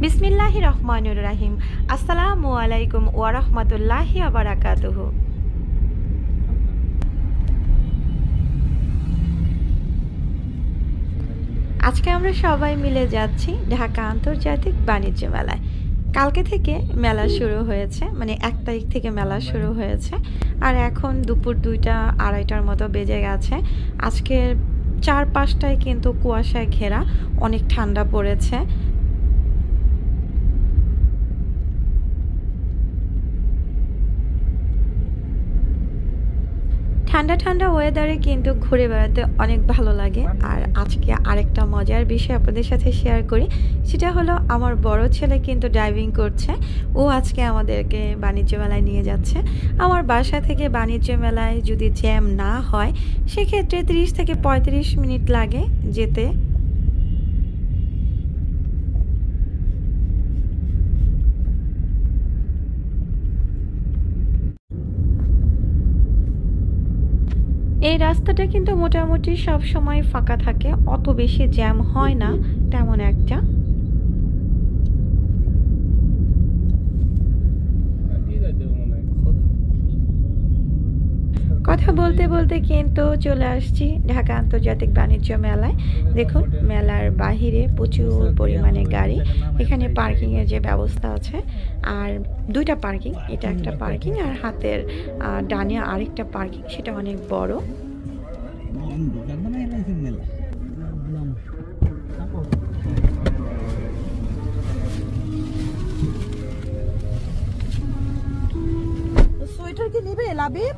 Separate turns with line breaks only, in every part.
বিসমিল্লাহির রহমানির রহিম। আসসালামু আলাইকুম ওয়া রাহমাতুল্লাহি ওয়া বারাকাতুহু। আজকে আমরা সবাই মিলে যাচ্ছি ঢাকা আন্তর্জাতিক বাণিজ্য মেলায়। কালকে থেকে মেলা শুরু হয়েছে, মানে 1 তারিখ থেকে মেলা শুরু হয়েছে, আর এখন দুপুর 2টা 2:30টার মতো বেজে গেছে। আজকে 4-5টায় কিন্তু কুয়াশায় ঘেরা, অনেক ঠান্ডা পড়েছে। ঠান্ডা ঠান্ডা ওয়েদারে কিন্তু ঘুরে বেড়াতে অনেক ভালো লাগে। আর আজকে আরেকটা মজার বিষয় আপনাদের সাথে শেয়ার করি, সেটা হলো আমার বড় ছেলে কিন্তু ড্রাইভিং করছে। ও আজকে আমাদেরকে বাণিজ্য মেলায় নিয়ে যাচ্ছে। আমার বাসা থেকে বাণিজ্য মেলায় যদি জ্যাম না হয় সেক্ষেত্রে 30 থেকে 35 মিনিট লাগে যেতে। এই রাস্তাটা কিন্তু মোটামুটি সব সময় ফাঁকা থাকে, অত বেশি জ্যাম হয় না তেমন একটা। কথা বলতে বলতে কিন্তু চলে আসছি ঢাকা আন্তর্জাতিক বাণিজ্য মেলায়। দেখুন মেলার বাহিরে প্রচুর পরিমাণে গাড়ি, এখানে পার্কিংয়ের যে ব্যবস্থা আছে, আর 2টা পার্কিং, এটা একটা পার্কিং আর হাতের ডানে আরেকটা পার্কিং, সেটা অনেক বড়।
সোয়েটার কি নিবে লাবিব?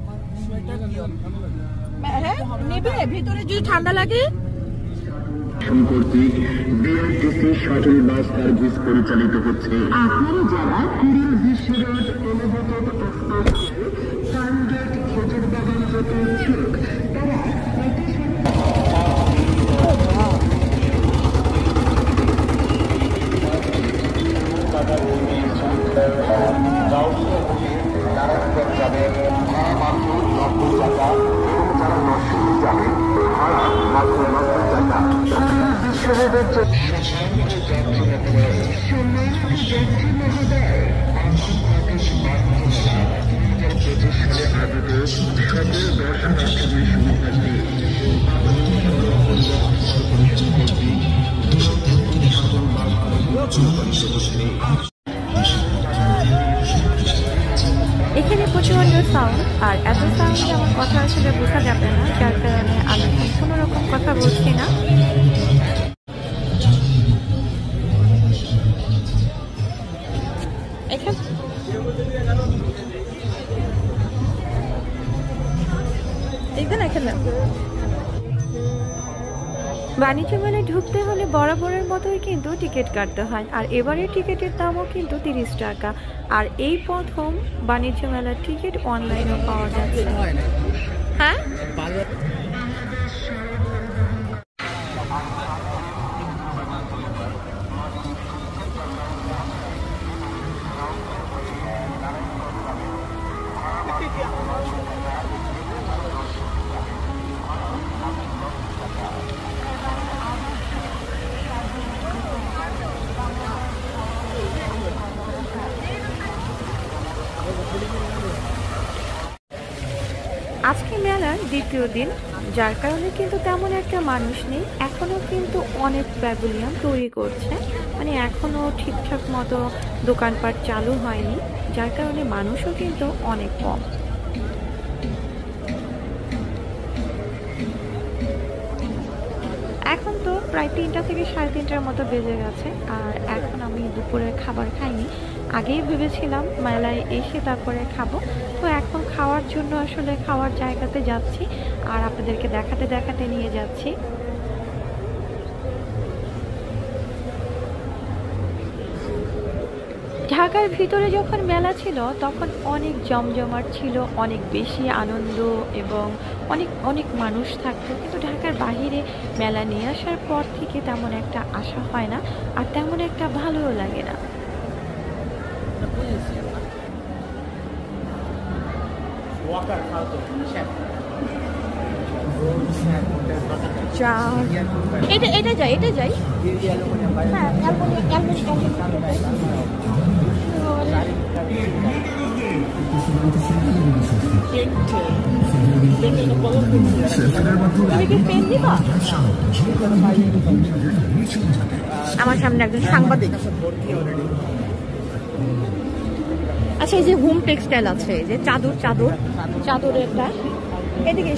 হ্যাঁ নিবে, ভিতরে যদি ঠান্ডা লাগে।
সম্প্রতি বিআরটিসি শাটল বাস সার্ভিস পরিচালিত হচ্ছে। আপনারা যারা কুড়িল বিশ্ব রোড এলিভেটেড এক্সপ্রেস সানগেট খেজুর বাগান যেতে ইচ্ছুক তারা নারায়ণগঞ্জ যাবেন মাত্র 90 টাকা, এবং যারা নরসিংদী যাবেন ভাড়া মাত্র 90 টাকা। বিশ্বরোডের
এখানে প্রচন্ড সাউন্ড, আর এত সাউন্ডে আমার কথা আসলে বোঝা যাবে না, যার কারণে আমি কোনো রকম কথা বলছি না। বাণিজ্য মেলায় ঢুকতে হলে বরাবরের মতোই কিন্তু টিকিট কাটতে হয়, আর এবারের টিকিটের দামও কিন্তু 30 টাকা। আর এই প্রথম বাণিজ্য মেলার টিকিট অনলাইনেও পাওয়া যাচ্ছে। হ্যাঁ আজকে মেলার দ্বিতীয় দিন, যার কারণে কিন্তু তেমন একটা মানুষ নেই। এখনও কিন্তু অনেক প্যাভিলিয়ন তৈরি করছে, মানে এখনও ঠিকঠাক মতো দোকানপাট চালু হয়নি, যার কারণে মানুষও কিন্তু অনেক কম। এখন তো প্রায় 3টা থেকে 3:30টার মতো বেজে গেছে, আর এখন আমি দুপুরের খাবার খাইনি। আগেই ভেবেছিলাম মেলায় এসে তারপরে খাবো, তো এখন খাওয়ার জন্য আসলে খাওয়ার জায়গাতে যাচ্ছি, আর আপনাদেরকে দেখাতে দেখাতে নিয়ে যাচ্ছি। ঢাকার ভিতরে যখন মেলা ছিল তখন অনেক জমজমাট ছিল, অনেক বেশি আনন্দ এবং অনেক অনেক মানুষ থাকতো, কিন্তু ঢাকার বাহিরে মেলা নিয়ে আসার পর থেকে তেমন একটা আশা হয় না, আর তেমন একটা ভালোও লাগে না। এটা যাই, এটা যাই। হ্যাঁ,
কি পেন দিবা? আমার সামনে একজন সাংবাদিক। আচ্ছা, এই যে হোম টেক্সটাইল আছে, এই যে চাদরের একটা, এদিকে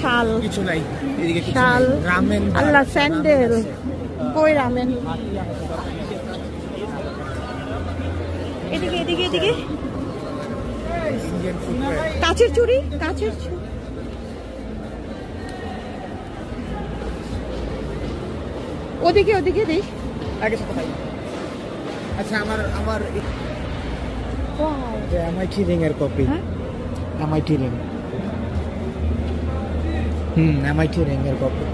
শাল
কিছু নাই, এদিকে
শাল,
রামেন,
আল্লাহ স্যান্ডেল, কই রামেন, এদিকে কাচের চুড়ি, ওদিকে দিই।
আগে সাথে ভাই। আচ্ছা, আমার MIT রিং এর copy. MIT ring. MIT ring এর কপি।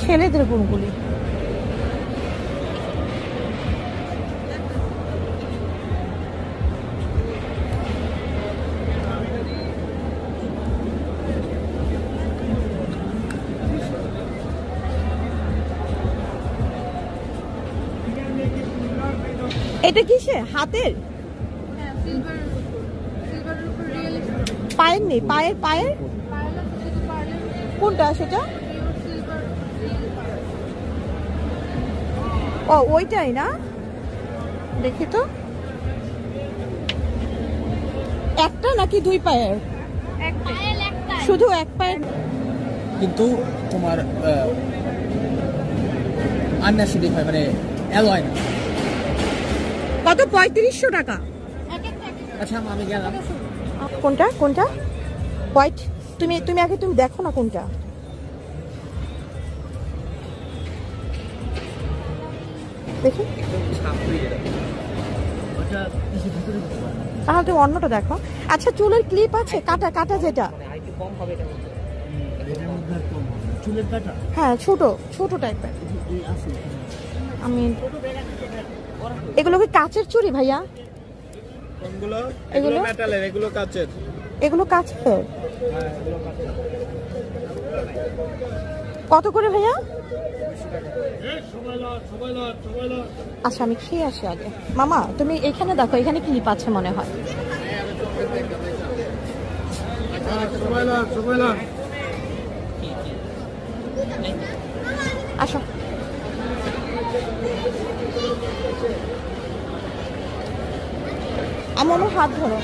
ছেলেদের কোনগুলি? এটা কিসে? হাতের? পায়ের নেই? পায়ের কোনটা সেটা? ও, ওইটাই না? দেখি তো, একটা নাকি দুই পায়ের? শুধু এক পায়ের।
কিন্তু তোমার আননেসেসারি হয়, মানে অ্যালয় না।
কত? 3500 টাকা।
আচ্ছা, আমি গেলাম।
কোনটা হোয়াইট? তুমি আগে দেখো না কোনটা। দেখি, তাহলে তুমি অন্যটা দেখো। আচ্ছা, চুলের ক্লিপ আছে, কাটা যেটা।
চুলের কাটা?
হ্যাঁ, ছোট টাইপের। আমি এগুলো কি কাচের চুড়ি ভাইয়া? এগুলো
মেটালের, এগুলো কাচের।
এগুলো কাচের? কত করে ভাইয়া? আচ্ছা, আমি খেয়ে আসি আগে। মামা, তুমি এখানে দেখো, এখানে ক্লিপ আছে মনে হয়। আসো, আমার হাত ধরো।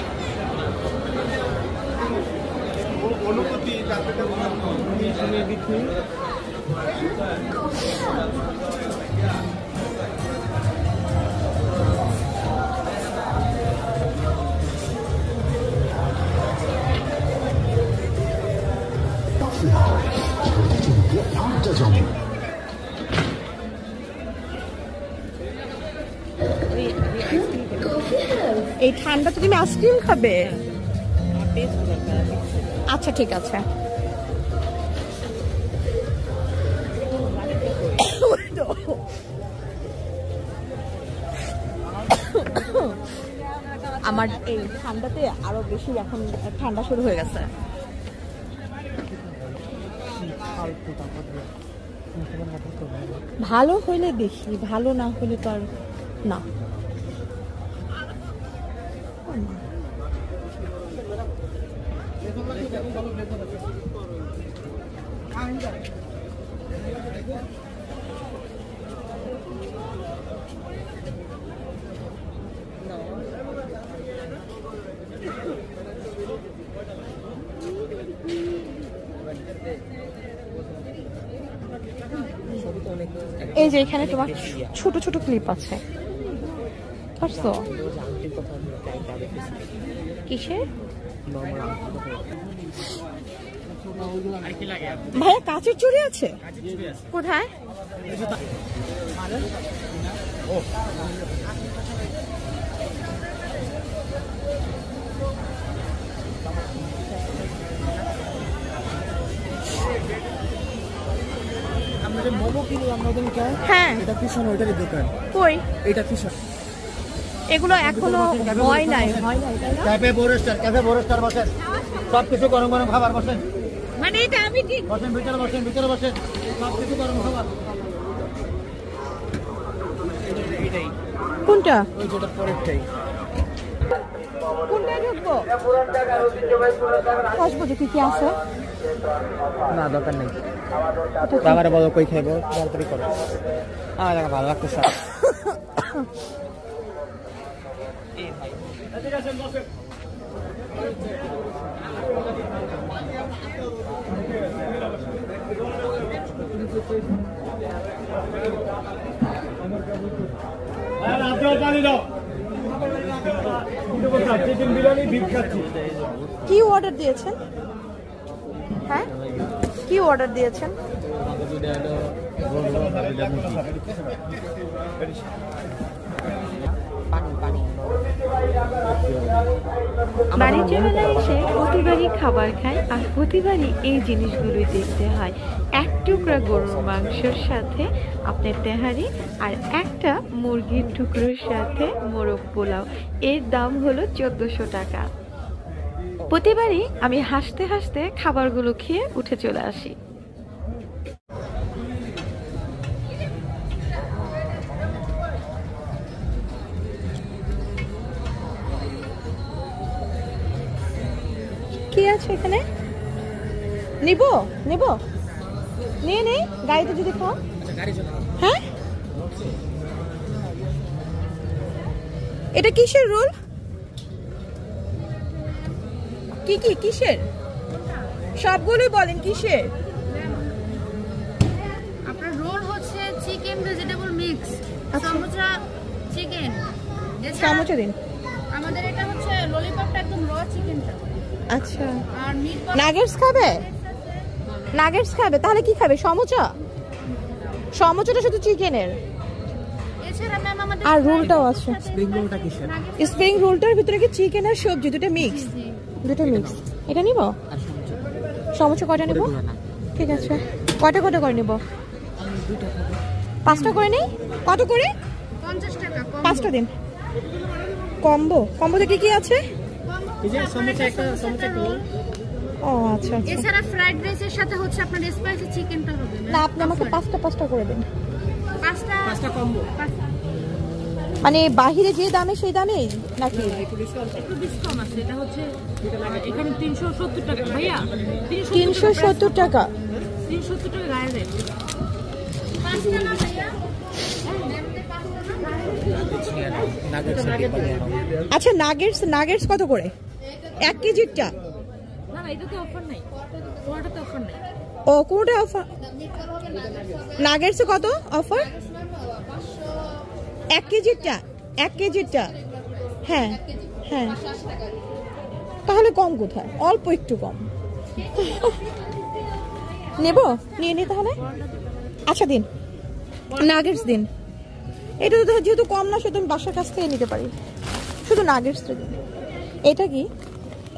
এই ঠান্ডাতে তুমি আইসক্রিম খাবে? আচ্ছা, ঠিক আছে। আমার এই ঠান্ডাতে আরো বেশি এখন ঠান্ডা শুরু হয়ে গেছে। ভালো হইলে দেখি, ভালো না হলে তো আর না। এই যে এখানে তোমার ছোট ছোট ক্লিপ আছে, পারছো? কিসের ভাইয়া? কাচের চুড়ি আছে? কোথায়?
আমরা যে মোমো কিনলাম না ওদিনকে,
হ্যাঁ,
এটা পিছনে ওইটারই দোকান।
কই?
এটা পিছনে।
এগুলো এখনো হয় নাই, তাই না?
ক্যাফে বোরেস্টার বসেন, সবকিছু গরম গরম খাবার বসেন।
মানে এটা আমি ঠিক
বসেন, ভিতরে বসেন, সবকিছু গরম খাবার।
কোনটা?
ওই যেটা পরেরটাই।
কোনটায় ঢুকবো? আসবো যে কি কি আছে?
না দরকার নেই, বাবারে বলো কই খাইবো তাড়াতাড়ি করো। দেখা ভালো লাগতেছে।
কি অর্ডার দিয়েছেন? হ্যাঁ কি অর্ডার দিয়েছেন?
বাণিজ্য মেলায় এসে প্রতিবারই খাবার খায় আর প্রতিবারই এই জিনিসগুলোই দেখতে হয়। এক টুকরা গরুর মাংসের সাথে আপনার তেহারি আর একটা মুরগির টুকরোর সাথে মোরগ পোলাও, এর দাম হলো 1400 টাকা। প্রতিবারই আমি হাসতে হাসতে খাবারগুলো খেয়ে উঠে চলে আসি।
কি আছে এখানে? নিব নিব নিয়ে নেই গাড়িতে যদি খাও। হ্যাঁ এটা কিসের রোল? কি কি কিসের? সবগুলোই বলেন কিসের?
আপনার রোল হচ্ছে chicken vegetable mix, samosa chicken.
চামচা দিন।
আমাদের এটা হচ্ছে ললিপপটা একদম র চিকেনটা।
আচ্ছা
আর মিট
নাগেটস খাবে? নাগেটস খাবে? তাহলে কি খাবে? সমুচা? সমুচাটা শুধু চিকেনের,
এছাড়া ম্যাম আমাদের
আর রোলটাও আছে।
স্প্রিং রোলটা কিসের?
স্প্রিং রোলটার ভিতরে কি চিকেন আর সবজি দুটো মিক্স? দুটো মিক্স। এটা নিব? সমুচা কয়টা নিব? ঠিক আছে কয়টা কয়টা করে নিব? 5টা করে নেই? কত করে?
50 টাকা কম।
5টা দিন। কম্বো? কম্বোতে কি কি আছে?
এই যে সমুচা একটা সমুচা রোল।
ও আচ্ছা আচ্ছা।
এছাড়া ফ্রাইড রাইসের সাথে হচ্ছে আপনার স্পাইসি চিকেনটা হবে।
না আপনি আমাকে 5টা করে দিন।
5টা
কম্বো।
মানে বাহিরে যে দামে সেই দামেই নাকি?
একটু ডিসকাউন্ট আছে। এটা হচ্ছে এখানে 370 টাকা ভাইয়া।
370 টাকা।
370 টাকা গায়ে রেট। 5টা না ভাইয়া?
আচ্ছা নাগেটস কত করে? 1 কেজিরটা?
না না এটা তো অফার নাই, ওটা তো অফার নাই।
ও কোনটা অফার? নাগেটস কত অফার? 1 কেজিরটা? হ্যাঁ হ্যাঁ তাহলে কম কোথায়? অল্প একটু কম। নেব? নিয়ে নি তাহলে। আচ্ছা দিন নাগেটস দিন। এটা তো যেহেতু কম না সেহেতু আমি বাসার কাছ থেকে নিতে পারি। শুধু নাগেটসটা দিন। এটা কি?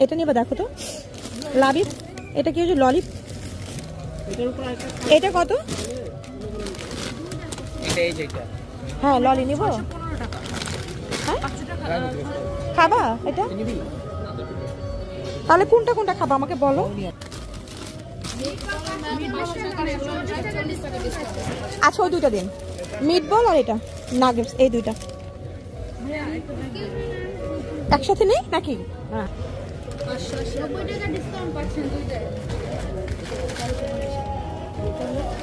এটা নিবা? দেখো তো লাবিব এটা কি? ললিপ? এটা কত? হ্যাঁ ললি নিব। হ্যাঁ খাবা এটা? তাহলে কোনটা কোনটা খাবা আমাকে বলো। আচ্ছা ওই দুইটা দিন, মিট বল আর এটা নাগেটস, এই দুইটা একসাথে নেই নাকি? হ্যাঁ
590 টাকা ডিসকাউন্ট পাচ্ছেন দুইটায়।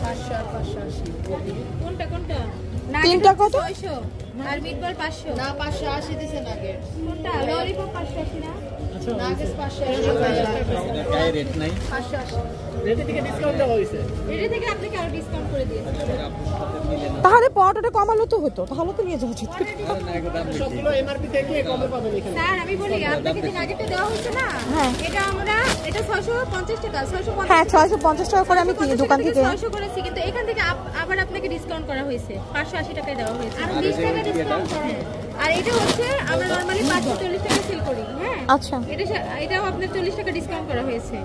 500 আর 580 কোনটা?
তিনটা কত?
600 আর মিটবল 500 না 580 দিছেন আগে। কোনটা? ললিপপ 580 না? নাগেটস 580
গায়ে রেট নাই।
580
রেট থেকে ডিসকাউন্ট দেওয়া হইছে।
এটা থেকে আপনাকে আরো ডিসকাউন্ট করে দিয়েছে।
তাহলে পরোটাটা কমালো তো হতো, তাহলে তো নিয়ে যাওয়া উচিত।
সবগুলো এমআরপি থেকে কমে পাবেন এখানে।
স্যার আমি বলি আপনাকে যে নাগেটটা দেওয়া হচ্ছে না,
হ্যাঁ
এটা 650 টাকা 650।
হ্যাঁ 650 টাকা করে আমি কিনি দোকান থেকে।
600 করেছি কিন্তু এখান থেকে আবার আপনাকে ডিসকাউন্ট করা হয়েছে, 580 টাকায় দেওয়া হয়েছে। আর 20 টাকা ডিসকাউন্ট করে। আর এটা হচ্ছে আমরা নরমালি 540 টাকা সেল করি। হ্যাঁ
আচ্ছা
এটাও আপনার 40 টাকা ডিসকাউন্ট করা হয়েছে।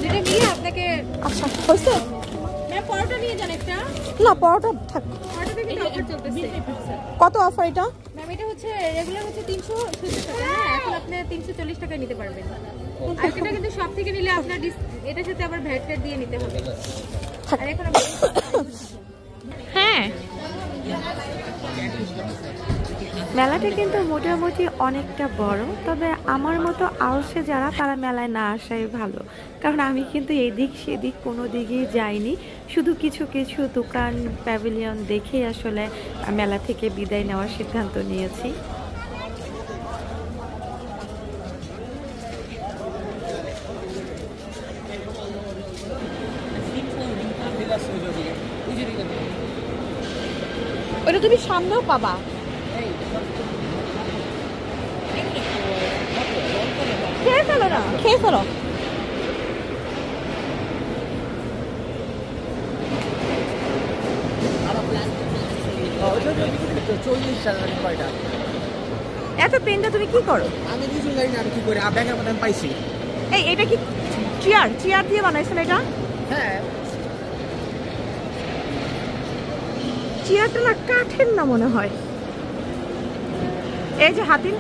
যেটা নিয়ে আপনাকে
আচ্ছা হয়েছে।
ম্যাম পরোটা নিয়ে যান একটা।
না পরোটা থাক।
পরোটা থেকে অফার চলতেছে।
কত অফার এটা?
ম্যাম এটা হচ্ছে রেগুলার হচ্ছে 370 টাকা। হ্যাঁ এখন আপনি 340 টাকায় নিতে পারবেন। আর এটা কিন্তু সব থেকে নিলে আপনার এটার সাথে আবার ভ্যাট দিয়ে নিতে হবে। আর এখন
হ্যাঁ
মেলাটা কিন্তু মোটামুটি অনেকটা বড়, তবে আমার মতো আউসে যারা তারা মেলায় না আসাই ভালো, কারণ আমি কিন্তু এদিক সেদিক কোনো দিকেই যাইনি, শুধু কিছু কিছু দোকান প্যাভিলিয়ন দেখেই আসলে মেলা থেকে বিদায় নেওয়ার সিদ্ধান্ত নিয়েছি।
ওটা তুমি সামনেও পাবা। খেয়ে ফেলো না, খেয়ে ফেলো। এত পেনটা তুমি কি করো?
আমি কিছু জানি না, আমি কি করি, ব্যাগের মধ্যে আমি পাইছি।
এই এটা কি চেয়ার? চেয়ার দিয়ে বানাইছেন এটা?
হ্যাঁ,
চেয়ারটা না কাঠের না মনে হয়। এই যে হাতির,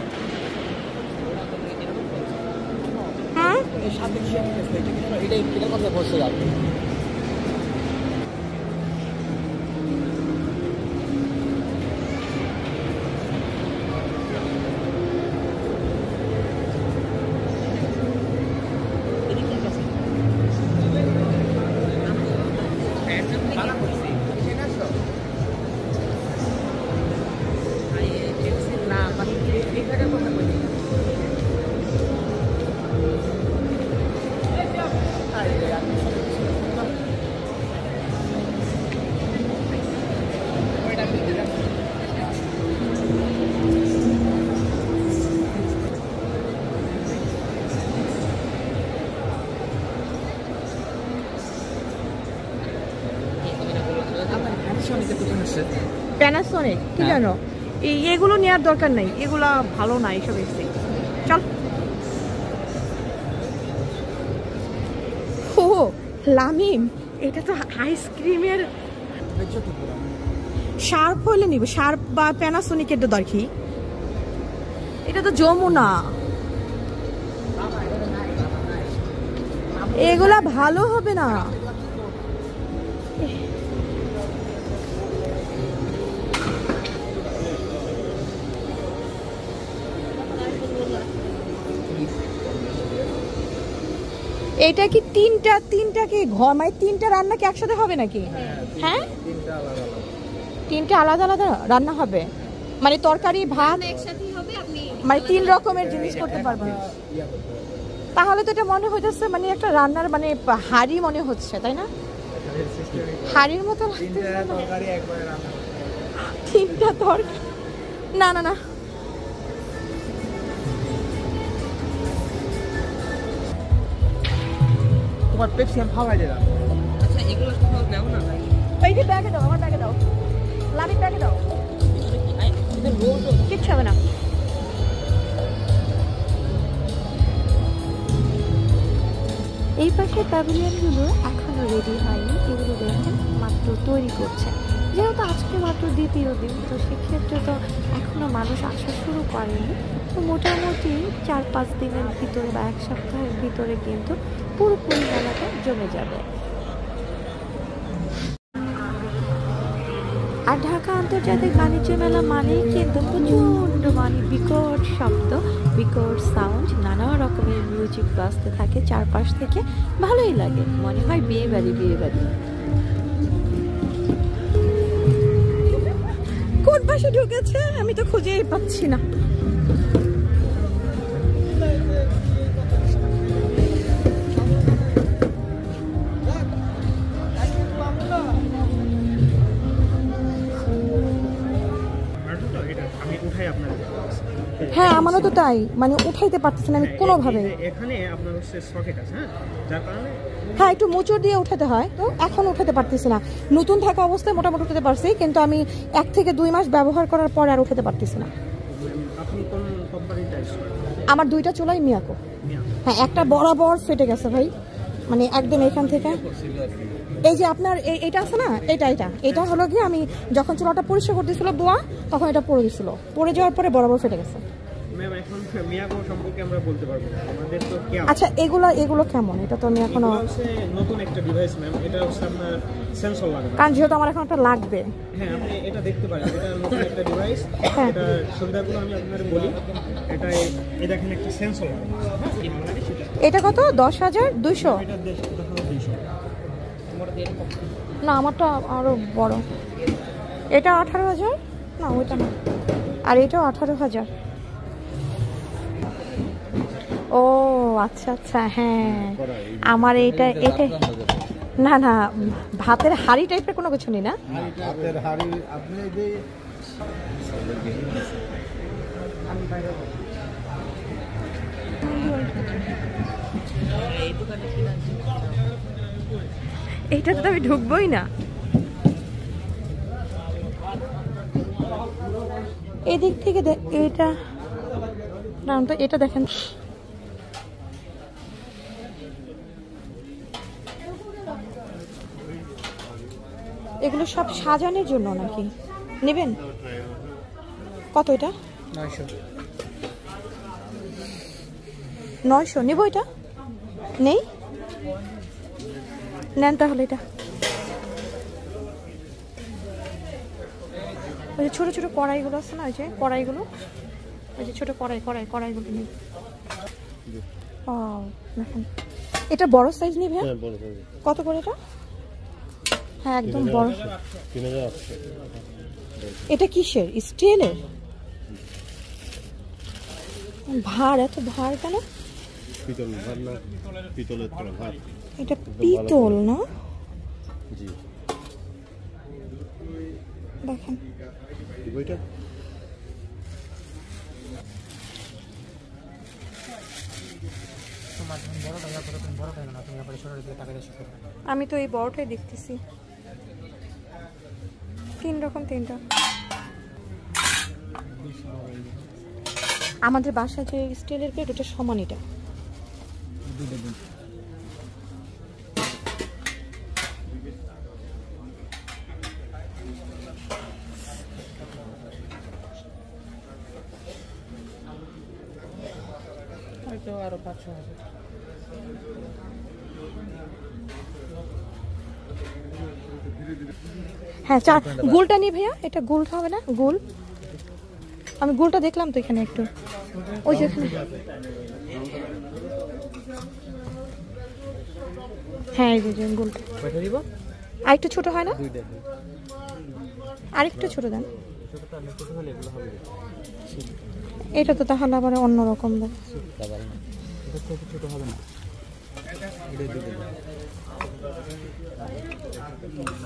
হ্যাঁ
এই সাথে কি এটার কথা বলছে যাবে।
প্যানাসোনিক কি জানো, এগুলো নেওয়ার দরকার নাই, এগুলা ভালো না এইসব এসে। চল। ও লামিম, এটা তো আইসক্রিমের শার্প হলে নিব, শার্প বা প্যানাসোনিকের তো দরকি। এটা তো যমুনা, এগুলা ভালো হবে না। এটা কি তিনটা কি ঘর, মানে তিনটা রান্না কি একসাথে হবে নাকি? হ্যাঁ, তিনটা আলাদা আলাদা রান্না হবে, মানে তরকারি ভাত
একসাথেই হবে, আপনি
মানে 3 রকমের জিনিস করতে পারবেন। তাহলে তো এটা মনে হচ্ছে মানে একটা রান্নার মানে হাড়ি মনে হচ্ছে, তাই না? হাড়ির মতো তিনটা তরকারি, না না না।
তোমার পেপসি আমি খাওয়াই দিলাম। আচ্ছা, এগুলো সব দাও না ভাই।
এই যে ব্যাগে দাও, আমার ব্যাগে দাও, লামির ব্যাগে দাও, কিচ্ছু হবে না।
এই পাশে প্যাভিলিয়নগুলো এখনো রেডি হয়নি, এগুলো দেখেন মাত্র তৈরি করছে। যেহেতু আজকে মাত্র দ্বিতীয় দিন, তো সেক্ষেত্রে তো এখনো মানুষ আসা শুরু করেনি, তো মোটামুটি 4-5 দিনের ভিতরে বা 1 সপ্তাহের ভিতরে কিন্তু পুরোপুরি মেলাটা জমে যাবে। আর ঢাকা আন্তর্জাতিক বাণিজ্য মেলা মানেই কিন্তু প্রচণ্ড মানে বিকট শব্দ, বিকট সাউন্ড, নানা রকমের মিউজিক বাজতে থাকে চারপাশ থেকে, ভালোই লাগে, মনে হয় বিয়ে বাড়ি।
কোন পাশে ঢুকেছে আমি তো খুঁজেই পাচ্ছি না। হ্যাঁ, আমারও তো তাই, মানে উঠাইতে পারতেছি না আমি কোনোভাবে।
এখানে আপনার হচ্ছে সকেট আছে, হ্যাঁ, যার কারণে
হ্যাঁ একটু মোচড় দিয়ে উঠাতে হয়, তো এখন উঠাতে পারতেছি না। নতুন থাকা অবস্থায় মোটামুটি উঠাতে পারছি, কিন্তু আমি 1 থেকে 2 মাস ব্যবহার করার পর আর উঠাতে পারতেছি না।
আপনি কোন কোম্পানির টাইস?
আমার 2টা চুলাই মিয়াকো। হ্যাঁ, একটা বরাবর ফেটে গেছে ভাই, মানে একদম এখান থেকে। এই যে আপনার এটা আছে না, এটা হলো গিয়ে আমি যখন চুলাটা পরিষ্কার করতেছিল বোয়া, তখন এটা পড়ে গেছিল, পড়ে যাওয়ার পরে বরাবর ফেটে গেছে।
ম্যাম এখন মিয়াকো সম্পর্কে আমরা বলতে পারবো না, আমাদের তো কি
আচ্ছা এগুলো কেমন? এটা তো আমি এখনো
হচ্ছে নতুন একটা ডিভাইস ম্যাম, এটা হচ্ছে আপনার সেন্সর লাগানো।
কারণ যেহেতু আমার এখন একটা লাগবে।
হ্যাঁ আপনি এটা দেখতে পারেন, এটা নতুন একটা ডিভাইস।
হ্যাঁ।
এটা সুবিধাগুলো আমি আপনাদের বলি। এটা এই দেখেন একটা সেন্সর লাগানো আছে, হ্যাঁ?
এটা কত? 10,200?
এটা 200।
না আমারটা আরো বড়। এটা 18,000? না ওইটা না, আর এটাও 18,000। ও আচ্ছা আচ্ছা, হ্যাঁ আমার এটা না না ভাতের হাঁড়ি টাইপের কোনো কিছু নেই না?
ভাতের হাঁড়ি আপনি যে
এইটাতে তো আমি ঢুকবোই না। এদিক থেকে এটা না তো, এটা দেখেন এগুলো সব সাজানোর জন্য নাকি নেবেন? কত এটা? 900 নেব। এটা নেই, নেন তাহলে এটা। ওই যে ছোট ছোট কড়াইগুলো আছে না, ওই যে কড়াইগুলো, ওই যে ছোট কড়াইগুলো নেই। ও দেখেন এটা বড় সাইজ নিবে। কত করে এটা? হ্যাঁ একদম বড়। এটা কিসের? স্টিলের? ভার, এত ভার কেন?
পিতল ভাত না, পিতলের তলা ভাত।
এটা পিতল না?
জি
দেখেন
ওইটা
আমি তো এই বড়টাই দেখতেছি। 3 রকম 3টা। আমাদের বাসায় যে স্টিলের প্লেট ওটা সমান এটা।
হয়তো আরো 500 আছে।
হ্যাঁ গোলটা নিই ভাইয়া। এটা গোলটা হবে না? গোল আমি গোলটা দেখলাম তো এখানে একটু, ওই যে এখানে। হ্যাঁ এই যে গোলটা।
কয়টা দিব?
আর একটু ছোট হয় না?
দুইটা।
আর একটু ছোট দেন।
ছোটটা আমি ছোট হলে এগুলো হবে।
এটা তো তাহলে আবার অন্যরকম দেন।
এটা তো ছোট হবে না।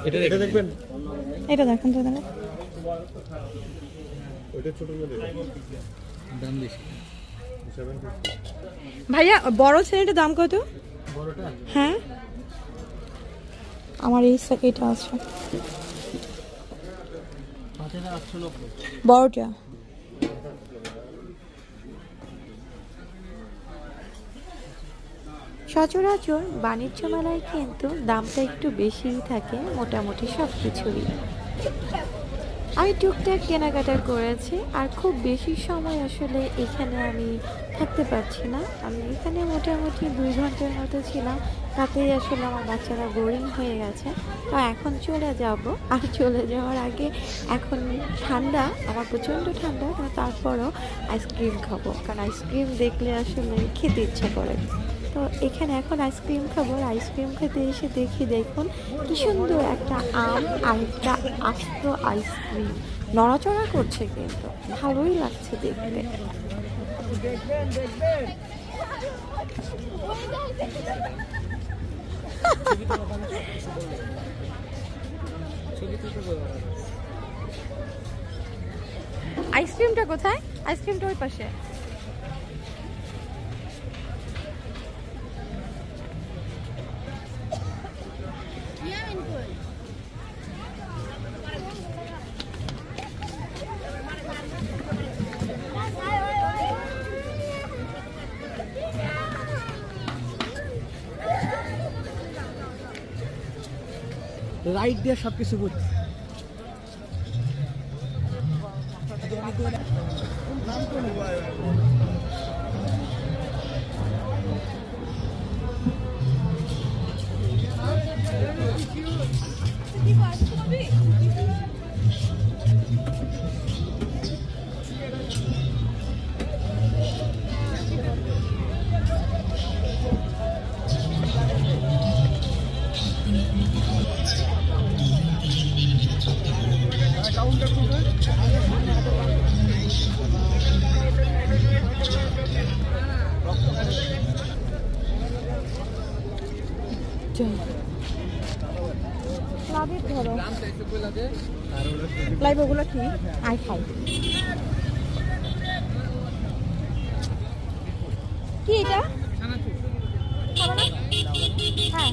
এটা দেখবেন।
এটা দেখেন তো দাদা।
ওইটা ছোট করে
দাম বেশি।
ভাইয়া বড় ছেলেটার দাম কত?
বড়টা?
হ্যাঁ আমার এই এটা আছে
5890।
বড়টা।
সচরাচর বাণিজ্য মেলায় কিন্তু দামটা একটু বেশিই থাকে মোটামুটি সব কিছুরই। আমি টুকটাক কেনাকাটা করেছি, আর খুব বেশি সময় আসলে এখানে আমি থাকতে পারছি না। আমি এখানে মোটামুটি 2 ঘন্টার মতো ছিলাম, তাতেই আসলে আমার বাচ্চারা বোরিং হয়ে গেছে। তো এখন চলে যাব, আর চলে যাওয়ার আগে এখন ঠান্ডা, আমার প্রচণ্ড ঠান্ডা, কিন্তু তারপরও আইসক্রিম খাবো, কারণ আইসক্রিম দেখলে আসলে খেতে ইচ্ছা করে। তো এখানে এখন আইসক্রিম খাবো। আইসক্রিম খেতে এসে দেখুন কি সুন্দর একটা আম আর একটা আস্ত আইসক্রিম নড়াচড়া করছে, কিন্তু ভালোই লাগছে দেখতে।
আইসক্রিমটা কোথায়? আইসক্রিমটা ওই পাশে।
রাইট দিয়ে সবকিছু বুঝছি।
লাভের ধরো লাইভ ওগুলো কি আই খাই কি এটা খাবো না? হ্যাঁ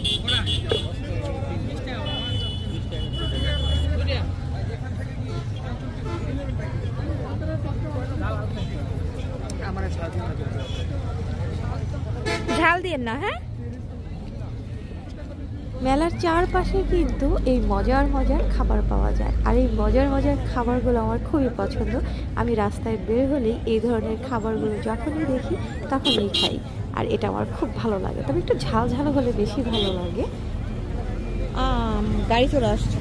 ঝাল দিয়ে না। হ্যাঁ
মেলার চারপাশে কিন্তু এই মজার মজার খাবার পাওয়া যায়, আর এই মজার মজার খাবারগুলো আমার খুবই পছন্দ। আমি রাস্তায় বের হলেই এই ধরনের খাবারগুলো যখনই দেখি তখনই খাই, আর এটা আমার খুব ভালো লাগে। তবে একটু ঝাল ঝাল হলে বেশি ভালো লাগে।
গাড়ি চলে আসছে।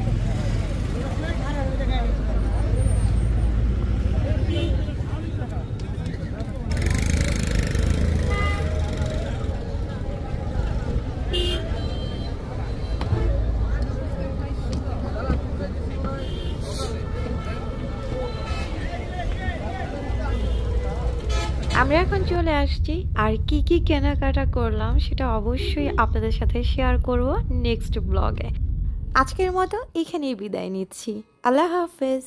আমরা এখন চলে আসছি, আর কি কি কেনাকাটা করলাম সেটা অবশ্যই আপনাদের সাথে শেয়ার করব নেক্সট ব্লগে। আজকের মতো এখানেই বিদায় নিচ্ছি। আল্লাহ হাফেজ।